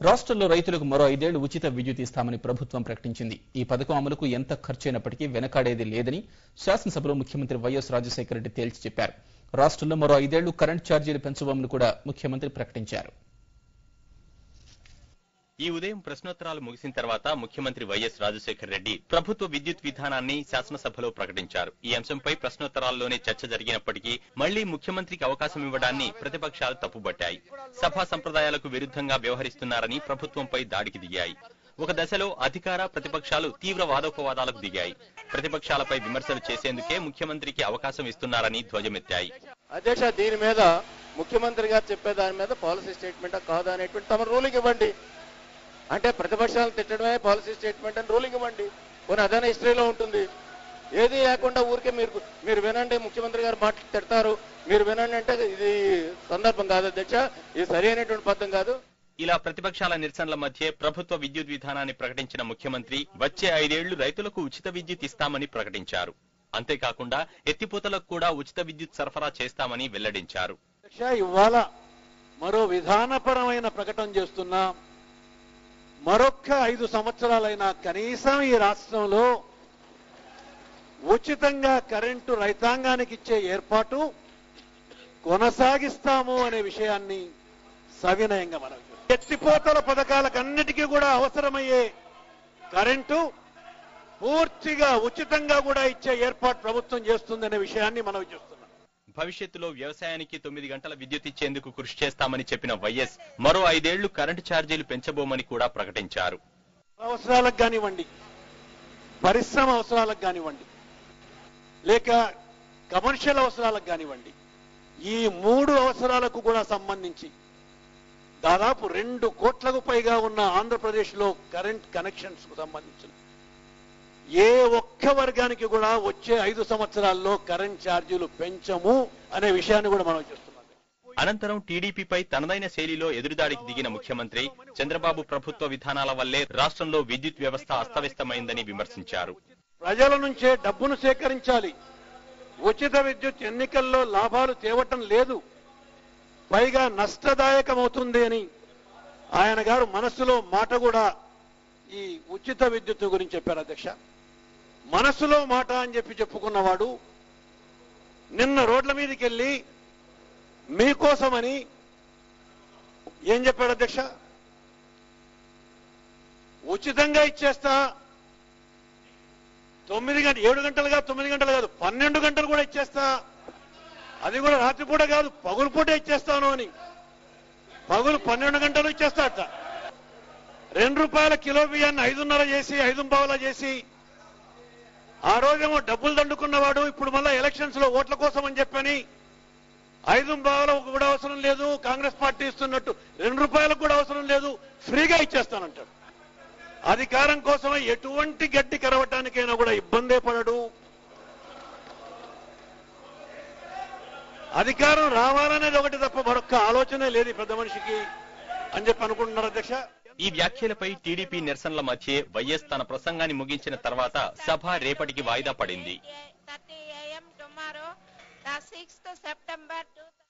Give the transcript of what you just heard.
రాష్ట్రంలో రైతులకు మరో 5 ఏళ్లు ఉచిత విద్యుత్ ఇస్తామని ప్రభుత్వం ప్రకటించింది. ఈ పథకం అమలుకు ఎంత ఖర్చైనప్పటికీ వెనకాడేది లేదని శాసనసభలో ముఖ్యమంత్రి వైఎస్ రాజశేఖర రెడ్డి తేల్చి చెప్పారు. రాష్ట్రంలో మరో 5 ఏళ్లు కరెంట్ ఛార్జీలు పెంచబోమని కూడా ముఖ్యమంత్రి ప్రకటించారు. ఈ ఉదయం ప్రశ్నోత్తరాలు ముగిసిన తర్వాత ముఖ్యమంత్రి వైఎస్ రాజశేఖర రెడ్డి ప్రభుత్వ విద్యుత్ విధానాన్ని శాసనసభలో ప్రకటించారు. ఈ అంశంపై ప్రశ్నోత్తరాల్లోనే చర్చ జరిగినప్పటికీ మళ్లీ ముఖ్యమంత్రికి అవకాశం ఇవ్వడాన్ని ప్రతిపక్షాలు తప్పుబట్టాయి. సభా సంప్రదాయాలకు విరుద్ధంగా వ్యవహరిస్తున్నారని ప్రభుత్వంపై దాడికి దిగాయి. ఒక దశలో అధికార ప్రతిపక్షాలు తీవ్ర వాదోపవాదాలకు దిగాయి. ప్రతిపక్షాలపై విమర్శలు చేసేందుకే ముఖ్యమంత్రికి అవకాశం ఇస్తున్నారని ధ్వజమెత్తాయి. అధ్యక్ష, దీని మీద ముఖ్యమంత్రి గారు చెప్పే దాని మీద పాలసీ స్టేట్మెంట్ కాదా అనేటువంటి తమ రూలింగ్ ఇవ్వండి. అంటే ప్రతిపక్షాలను తిట్టడమే పాలసీ స్టేట్మెంట్ అని రూలింగ్ ఇవ్వండి. కొన్ని అదన హిస్టరీలో ఉంటుంది. ఏది లేకుండా ఊరికే మీరు వినండి, ముఖ్యమంత్రి గారు మాటలు తిడతారు, మీరు వినండి అంటే ఇది సందర్భం కాదు అధ్యక్ష. ఇది సరైనటువంటి పద్ధతి కాదు. ఇలా ప్రతిపక్షాల నిరసనల మధ్య ప్రభుత్వ విద్యుత్ విధానాన్ని ప్రకటించిన ముఖ్యమంత్రి వచ్చే 5 ఏళ్లు రైతులకు ఉచిత విద్యుత్ ఇస్తామని ప్రకటించారు. అంతేకాకుండా ఎత్తిపోతలకు కూడా ఉచిత విద్యుత్ సరఫరా చేస్తామని వెల్లడించారు. ఇవాళ మరో విధానపరమైన ప్రకటన చేస్తున్నా. మరొక్క 5 సంవత్సరాలైనా కనీసం ఈ రాష్ట్రంలో ఉచితంగా కరెంటు రైతాంగానికి ఇచ్చే ఏర్పాటు కొనసాగిస్తాము అనే విషయాన్ని సవినయంగా మనం ఎత్తిపోతల పథకాలకన్నిటికీ కూడా అవసరమయ్యే కరెంటు పూర్తిగా ఉచితంగా కూడా ఇచ్చే ఏర్పాటు ప్రభుత్వం చేస్తుందనే విషయాన్ని మనం చూస్తున్నాం. భవిష్యత్తులో వ్యవసాయానికి 9 గంటల విద్యుత్ ఇచ్చేందుకు కృషి చేస్తామని చెప్పిన వైఎస్ మరో 5 ఏళ్లు కరెంటు ఛార్జీలు పెంచబోమని కూడా ప్రకటించారు. అవసరాలకు కానివ్వండి, పరిశ్రమ అవసరాలకు కానివ్వండి, లేక కమర్షియల్ అవసరాలకు కానివ్వండి, ఈ 3 అవసరాలకు కూడా సంబంధించి దాదాపు 2 కోట్లకు పైగా ఉన్న ఆంధ్రప్రదేశ్ లో కరెంట్ కనెక్షన్స్ కు సంబంధించిన ఏ ఒక్క వర్గానికి కూడా వచ్చే 5 సంవత్సరాల్లో కరెంట్ ఛార్జీలు పెంచము అనే విషయాన్ని కూడా మనం చూస్తున్నాం. అనంతరం టీడీపీపై తనదైన శైలిలో ఎదురుదాడికి దిగిన ముఖ్యమంత్రి చంద్రబాబు ప్రభుత్వ విధానాల వల్లే రాష్ట్రంలో విద్యుత్ వ్యవస్థ అస్తవ్యస్తమైందని విమర్శించారు. ప్రజల నుంచే డబ్బును సేకరించాలి. ఉచిత విద్యుత్ ఎన్నికల్లో లాభాలు తేవటం లేదు, పైగా నష్టదాయకమవుతుంది అని ఆయన గారు మనస్సులో మాట కూడా ఈ ఉచిత విద్యుత్ గురించి చెప్పారు. అధ్యక్ష, మనస్సులో మాట అని చెప్పి చెప్పుకున్నవాడు నిన్న రోడ్ల మీదకి వెళ్ళి మీకోసమని ఏం చెప్పాడు అధ్యక్ష? ఉచితంగా ఇచ్చేస్తా, 7 గంటలు కాదు, 9 గంటలు కాదు, 12 గంటలు కూడా ఇచ్చేస్తా, అది కూడా రాత్రిపూట కాదు పగులు పూట ఇచ్చేస్తాను అని. పగులు 12 గంటలు ఇచ్చేస్తాట. 2 రూపాయల కిలో బియ్యాన్ని 5.5 చేసి 5.25 చేసి ఆ రోజేమో డబ్బులు దండుకున్నవాడు ఇప్పుడు మళ్ళా ఎలక్షన్స్ లో ఓట్ల కోసం అని చెప్పని 5.25 కూడా అవసరం లేదు, కాంగ్రెస్ పార్టీ ఇస్తున్నట్టు 2 రూపాయలకు కూడా అవసరం లేదు, ఫ్రీగా ఇచ్చేస్తానంటాడు. అధికారం కోసమే ఎటువంటి గడ్డి కరవటానికైనా కూడా ఇబ్బందే పడడు. అధికారం రావాలనేది ఒకటి తప్ప మరొక్క ఆలోచనే లేదు పెద్ద మనిషికి అని చెప్పి అనుకుంటున్నారు అధ్యక్ష. ఈ వ్యాఖ్యలపై టీడీపీ నిరసనల మధ్య వైఎస్ తన ప్రసంగాన్ని ముగించిన తర్వాత సభ రేపటికి వాయిదా పడింది. 30 AM tomorrow, the 6th September 2000